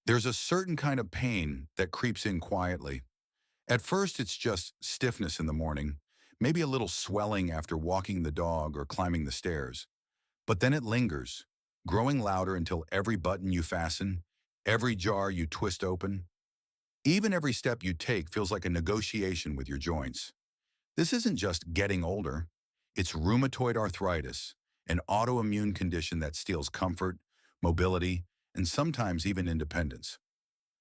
There's a certain kind of pain that creeps in quietly. At first, it's just stiffness in the morning, maybe a little swelling after walking the dog or climbing the stairs. But then it lingers, growing louder until every button you fasten, every jar you twist open, even every step you take feels like a negotiation with your joints. This isn't just getting older. It's rheumatoid arthritis, an autoimmune condition that steals comfort, mobility, and sometimes even independence.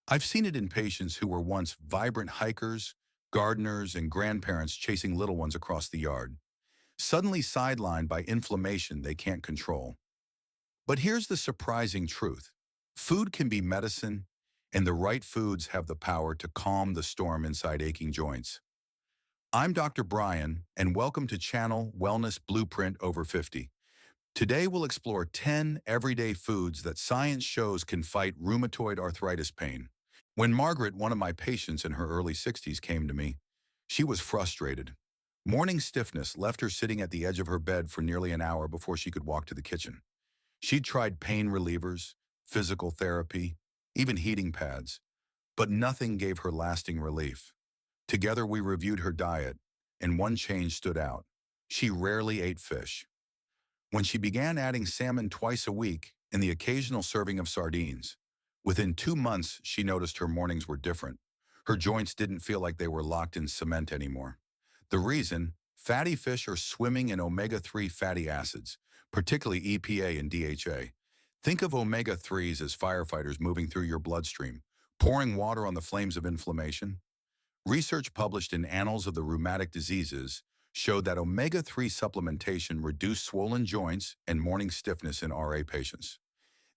I've seen it in patients who were once vibrant hikers, gardeners, and grandparents chasing little ones across the yard, suddenly sidelined by inflammation they can't control. But here's the surprising truth. Food can be medicine, and the right foods have the power to calm the storm inside aching joints. I'm Dr. Brian, and welcome to Channel Wellness Blueprint Over 50. Today we'll explore 10 everyday foods that science shows can fight rheumatoid arthritis pain. When Margaret, one of my patients in her early 60s, came to me, she was frustrated. Morning stiffness left her sitting at the edge of her bed for nearly an hour before she could walk to the kitchen. She'd tried pain relievers, physical therapy, even heating pads, but nothing gave her lasting relief. Together we reviewed her diet, and one change stood out. She rarely ate fish. When she began adding salmon twice a week and the occasional serving of sardines, within 2 months she noticed her mornings were different. Her joints didn't feel like they were locked in cement anymore. The reason? Fatty fish are swimming in omega-3 fatty acids, particularly EPA and DHA. Think of omega-3s as firefighters moving through your bloodstream, pouring water on the flames of inflammation. Research published in Annals of the Rheumatic Diseases showed that omega-3 supplementation reduced swollen joints and morning stiffness in RA patients.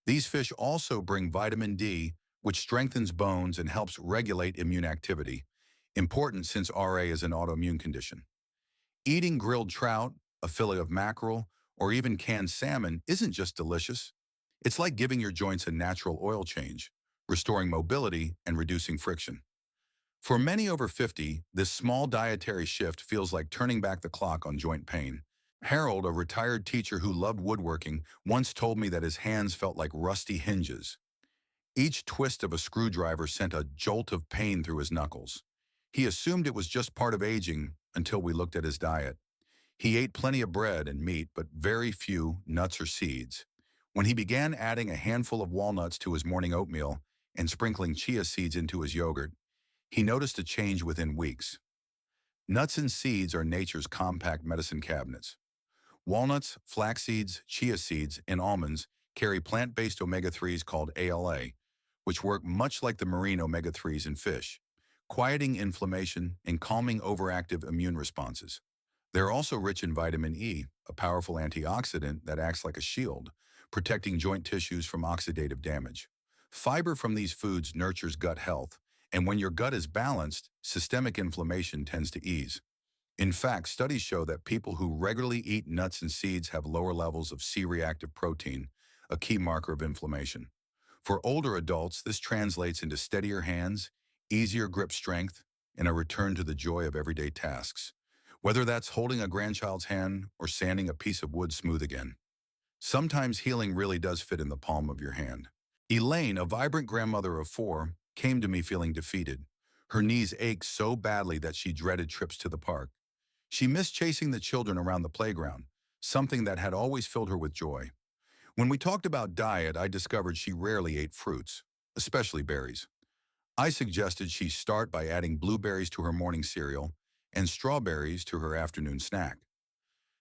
These fish also bring vitamin D, which strengthens bones and helps regulate immune activity, important since RA is an autoimmune condition. Eating grilled trout, a fillet of mackerel, or even canned salmon isn't just delicious. It's like giving your joints a natural oil change, restoring mobility and reducing friction. For many over 50, this small dietary shift feels like turning back the clock on joint pain. Harold, a retired teacher who loved woodworking, once told me that his hands felt like rusty hinges. Each twist of a screwdriver sent a jolt of pain through his knuckles. He assumed it was just part of aging until we looked at his diet. He ate plenty of bread and meat, but very few nuts or seeds. When he began adding a handful of walnuts to his morning oatmeal and sprinkling chia seeds into his yogurt, he noticed a change within weeks. Nuts and seeds are nature's compact medicine cabinets. Walnuts, flax seeds, chia seeds, and almonds carry plant-based omega-3s called ALA, which work much like the marine omega-3s in fish, quieting inflammation and calming overactive immune responses. They're also rich in vitamin E, a powerful antioxidant that acts like a shield, protecting joint tissues from oxidative damage. Fiber from these foods nurtures gut health, and when your gut is balanced, systemic inflammation tends to ease. In fact, studies show that people who regularly eat nuts and seeds have lower levels of C-reactive protein, a key marker of inflammation. For older adults, this translates into steadier hands, easier grip strength, and a return to the joy of everyday tasks, whether that's holding a grandchild's hand or sanding a piece of wood smooth again. Sometimes healing really does fit in the palm of your hand. Elaine, a vibrant grandmother of 4, came to me feeling defeated. Her knees ached so badly that she dreaded trips to the park. She missed chasing the children around the playground, something that had always filled her with joy. When we talked about diet, I discovered she rarely ate fruits, especially berries. I suggested she start by adding blueberries to her morning cereal and strawberries to her afternoon snack.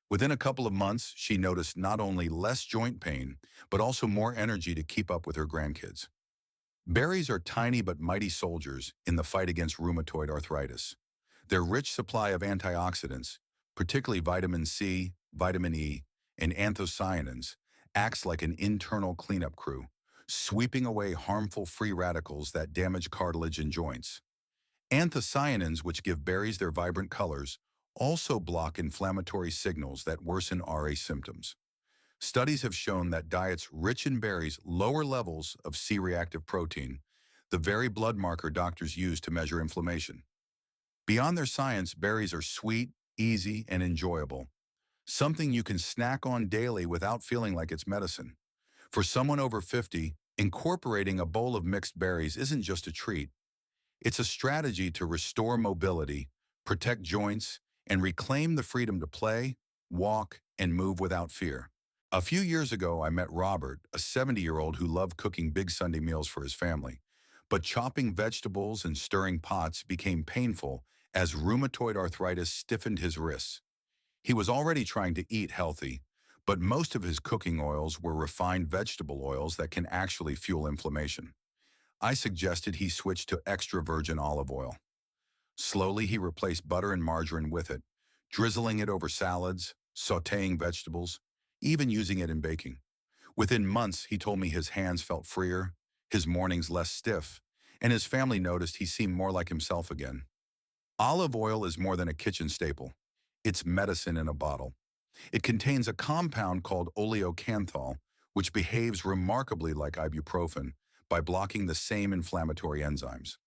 Within a couple of months, she noticed not only less joint pain, but also more energy to keep up with her grandkids. Berries are tiny but mighty soldiers in the fight against rheumatoid arthritis. Their rich supply of antioxidants, particularly vitamin C, vitamin E, and anthocyanins, acts like an internal cleanup crew, sweeping away harmful free radicals that damage cartilage and joints. Anthocyanins, which give berries their vibrant colors, also block inflammatory signals that worsen RA symptoms. Studies have shown that diets rich in berries lower levels of C-reactive protein, the very blood marker doctors use to measure inflammation. Beyond their science, berries are sweet, easy, and enjoyable, something you can snack on daily without feeling like it's medicine. For someone over 50, Incorporating a bowl of mixed berries isn't just a treat, it's a strategy to restore mobility, protect joints, and reclaim the freedom to play, walk, and move without fear. A few years ago, I met Robert, a 70-year-old who loved cooking big Sunday meals for his family. But chopping vegetables and stirring pots became painful as rheumatoid arthritis stiffened his wrists. He was already trying to eat healthy, but most of his cooking oils were refined vegetable oils that can actually fuel inflammation. I suggested he switch to extra virgin olive oil. Slowly, he replaced butter and margarine with it, drizzling it over salads, sautéing vegetables, even using it in baking. Within months, he told me his hands felt freer, his mornings less stiff, and his family noticed he seemed more like himself again. Olive oil is more than a kitchen staple. It's medicine in a bottle. It contains a compound called oleocanthal, which behaves remarkably like ibuprofen by blocking the same inflammatory enzymes.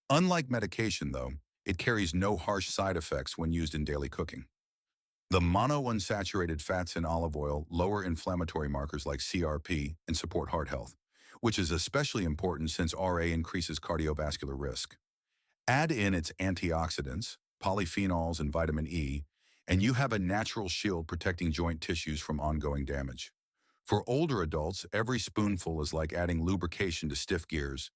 Unlike medication, though, it carries no harsh side effects when used in daily cooking. The monounsaturated fats in olive oil lower inflammatory markers like CRP and support heart health, which is especially important since RA increases cardiovascular risk. Add in its antioxidants, polyphenols, and vitamin E, and you have a natural shield protecting joint tissues from ongoing damage. For older adults, every spoonful is like adding lubrication to stiff gears,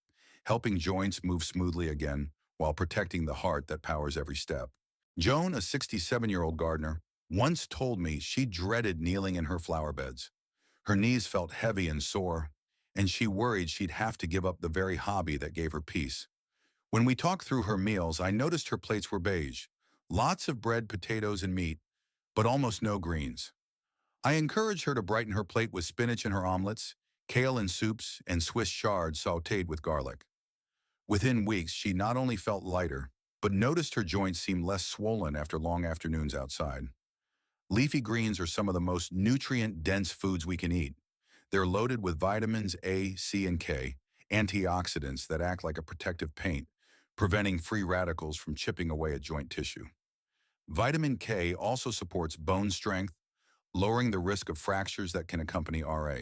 helping joints move smoothly again while protecting the heart that powers every step. Joan, a 67-year-old gardener, once told me she dreaded kneeling in her flower beds. Her knees felt heavy and sore, and she worried she'd have to give up the very hobby that gave her peace. When we talked through her meals, I noticed her plates were beige. Lots of bread, potatoes, and meat, but almost no greens. I encouraged her to brighten her plate with spinach in her omelets, kale in soups, and Swiss chard sautéed with garlic. Within weeks, she not only felt lighter, but noticed her joints seemed less swollen after long afternoons outside. Leafy greens are some of the most nutrient-dense foods we can eat. They're loaded with vitamins A, C, and K, antioxidants that act like a protective paint, preventing free radicals from chipping away at joint tissue. Vitamin K also supports bone strength, lowering the risk of fractures that can accompany RA.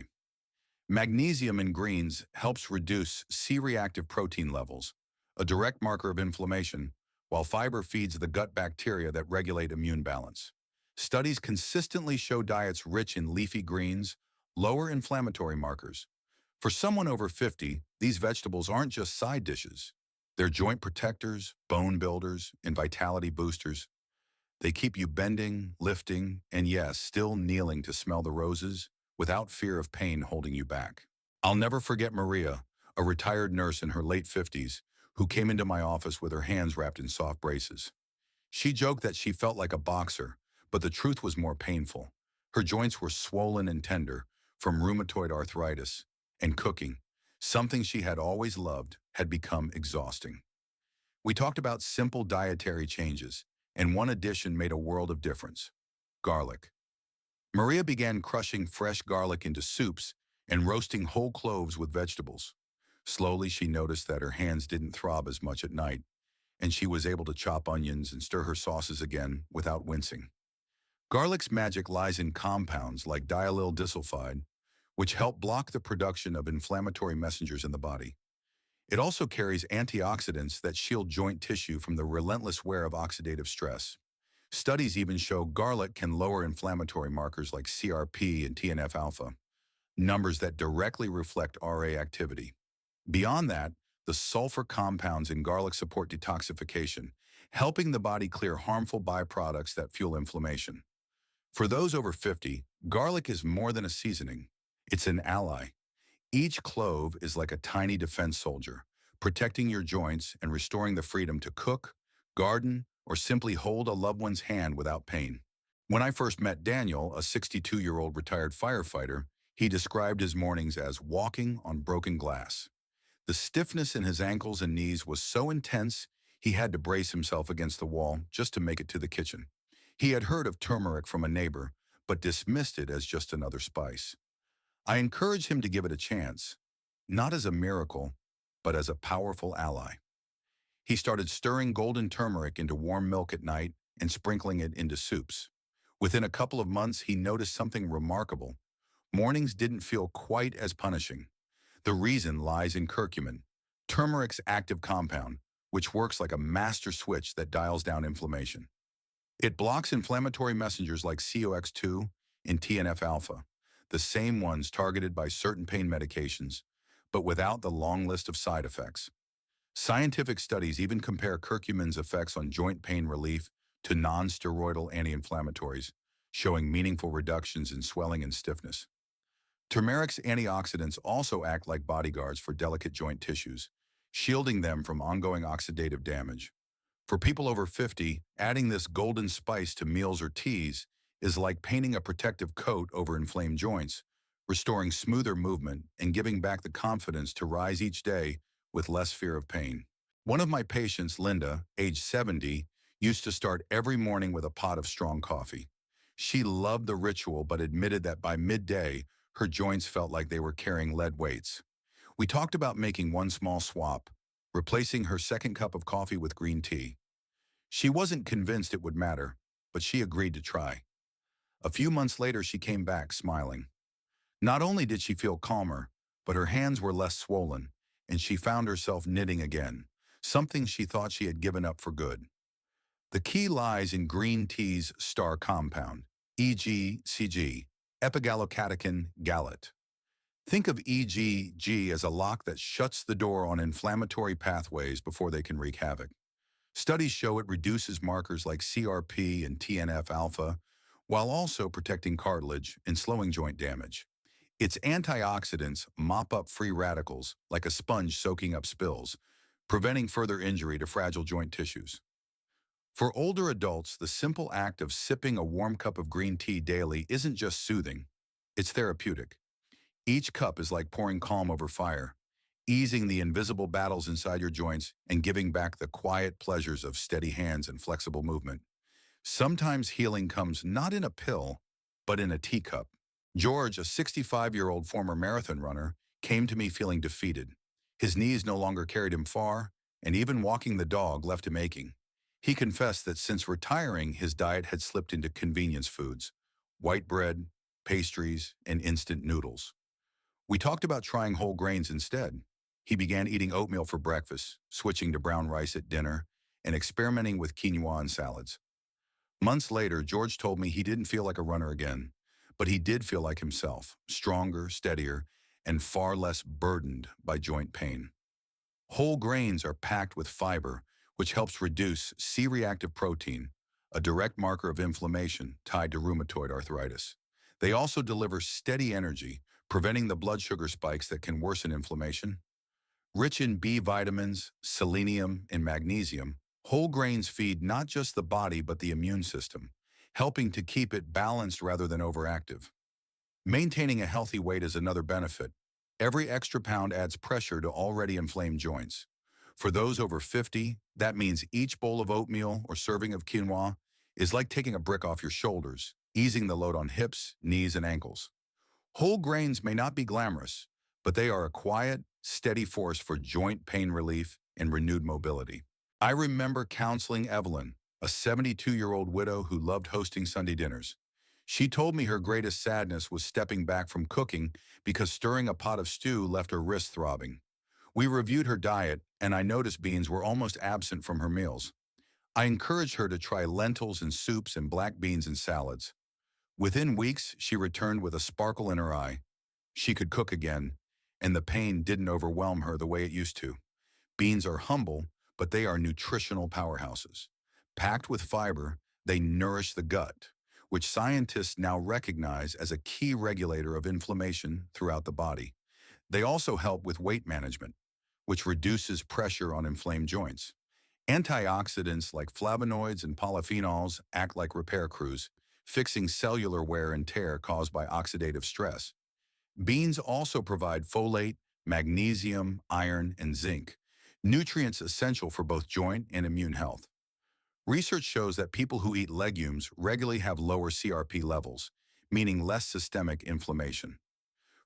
Magnesium in greens helps reduce C-reactive protein levels, a direct marker of inflammation, while fiber feeds the gut bacteria that regulate immune balance. Studies consistently show diets rich in leafy greens lower inflammatory markers. For someone over 50, these vegetables aren't just side dishes. They're joint protectors, bone builders, and vitality boosters. They keep you bending, lifting, and yes, still kneeling to smell the roses without fear of pain holding you back. I'll never forget Maria, a retired nurse in her late 50s, who came into my office with her hands wrapped in soft braces. She joked that she felt like a boxer, but the truth was more painful. Her joints were swollen and tender from rheumatoid arthritis, and cooking, something she had always loved, had become exhausting. We talked about simple dietary changes, and one addition made a world of difference: garlic. Maria began crushing fresh garlic into soups and roasting whole cloves with vegetables. Slowly, she noticed that her hands didn't throb as much at night, and she was able to chop onions and stir her sauces again without wincing. Garlic's magic lies in compounds like diallyl disulfide, which help block the production of inflammatory messengers in the body. It also carries antioxidants that shield joint tissue from the relentless wear of oxidative stress. Studies even show garlic can lower inflammatory markers like CRP and TNF-alpha, numbers that directly reflect RA activity. Beyond that, the sulfur compounds in garlic support detoxification, helping the body clear harmful byproducts that fuel inflammation. For those over 50, garlic is more than a seasoning. It's an ally. Each clove is like a tiny defense soldier, protecting your joints and restoring the freedom to cook, garden, or simply hold a loved one's hand without pain. When I first met Daniel, a 62-year-old retired firefighter, he described his mornings as walking on broken glass. The stiffness in his ankles and knees was so intense, he had to brace himself against the wall just to make it to the kitchen. He had heard of turmeric from a neighbor, but dismissed it as just another spice. I encouraged him to give it a chance, not as a miracle, but as a powerful ally. He started stirring golden turmeric into warm milk at night and sprinkling it into soups. Within a couple of months, he noticed something remarkable. Mornings didn't feel quite as punishing. The reason lies in curcumin, turmeric's active compound, which works like a master switch that dials down inflammation. It blocks inflammatory messengers like COX2 and TNF-alpha, the same ones targeted by certain pain medications, but without the long list of side effects. Scientific studies even compare curcumin's effects on joint pain relief to non-steroidal anti-inflammatories, showing meaningful reductions in swelling and stiffness. Turmeric's antioxidants also act like bodyguards for delicate joint tissues, shielding them from ongoing oxidative damage. For people over 50, adding this golden spice to meals or teas is like painting a protective coat over inflamed joints, restoring smoother movement and giving back the confidence to rise each day with less fear of pain. One of my patients, Linda, age 70, used to start every morning with a pot of strong coffee. She loved the ritual but admitted that by midday, her joints felt like they were carrying lead weights. We talked about making one small swap, replacing her second cup of coffee with green tea. She wasn't convinced it would matter, but she agreed to try. A few months later, she came back smiling. Not only did she feel calmer, but her hands were less swollen, and she found herself knitting again, something she thought she had given up for good. The key lies in green tea's star compound, EGCG, epigallocatechin gallate. Think of EGG as a lock that shuts the door on inflammatory pathways before they can wreak havoc. Studies show it reduces markers like CRP and TNF-alpha, while also protecting cartilage and slowing joint damage. Its antioxidants mop up free radicals like a sponge soaking up spills, preventing further injury to fragile joint tissues. For older adults, the simple act of sipping a warm cup of green tea daily isn't just soothing, it's therapeutic. Each cup is like pouring calm over fire, easing the invisible battles inside your joints and giving back the quiet pleasures of steady hands and flexible movement. Sometimes healing comes not in a pill, but in a teacup. George, a 65-year-old former marathon runner, came to me feeling defeated. His knees no longer carried him far, and even walking the dog left him aching. He confessed that since retiring, his diet had slipped into convenience foods, white bread, pastries, and instant noodles. We talked about trying whole grains instead. He began eating oatmeal for breakfast, switching to brown rice at dinner, and experimenting with quinoa and salads. Months later, George told me he didn't feel like a runner again, but he did feel like himself, stronger, steadier, and far less burdened by joint pain. Whole grains are packed with fiber, which helps reduce C-reactive protein, a direct marker of inflammation tied to rheumatoid arthritis. They also deliver steady energy, preventing the blood sugar spikes that can worsen inflammation. Rich in B vitamins, selenium, and magnesium, whole grains feed not just the body but the immune system, helping to keep it balanced rather than overactive. Maintaining a healthy weight is another benefit. Every extra pound adds pressure to already inflamed joints. For those over 50, that means each bowl of oatmeal or serving of quinoa is like taking a brick off your shoulders, easing the load on hips, knees, and ankles. Whole grains may not be glamorous, but they are a quiet, steady force for joint pain relief and renewed mobility. I remember counseling Evelyn, a 72-year-old widow who loved hosting Sunday dinners. She told me her greatest sadness was stepping back from cooking because stirring a pot of stew left her wrists throbbing. We reviewed her diet, and I noticed beans were almost absent from her meals. I encouraged her to try lentils and soups and black beans and salads. Within weeks, she returned with a sparkle in her eye. She could cook again, and the pain didn't overwhelm her the way it used to. Beans are humble, but they are nutritional powerhouses. Packed with fiber, they nourish the gut, which scientists now recognize as a key regulator of inflammation throughout the body. They also help with weight management, which reduces pressure on inflamed joints. Antioxidants like flavonoids and polyphenols act like repair crews, fixing cellular wear and tear caused by oxidative stress. Beans also provide folate, magnesium, iron, and zinc, nutrients essential for both joint and immune health. Research shows that people who eat legumes regularly have lower CRP levels, meaning less systemic inflammation.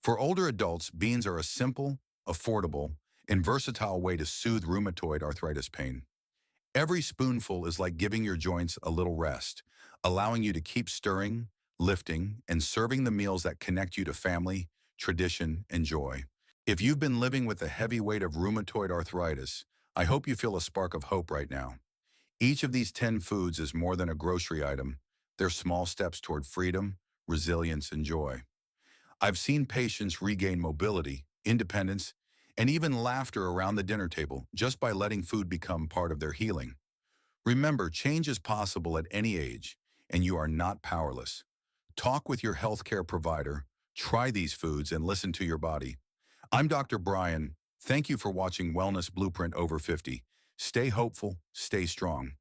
For older adults, beans are a simple, affordable, and versatile way to soothe rheumatoid arthritis pain. Every spoonful is like giving your joints a little rest, allowing you to keep stirring, lifting, and serving the meals that connect you to family, tradition, and joy. If you've been living with the heavy weight of rheumatoid arthritis, I hope you feel a spark of hope right now. Each of these 10 foods is more than a grocery item. They're small steps toward freedom, resilience, and joy. I've seen patients regain mobility, independence, and even laughter around the dinner table just by letting food become part of their healing. Remember, change is possible at any age, and you are not powerless. Talk with your healthcare provider, try these foods, and listen to your body. I'm Dr. Brian. Thank you for watching Wellness Blueprint Over 50. Stay hopeful, stay strong.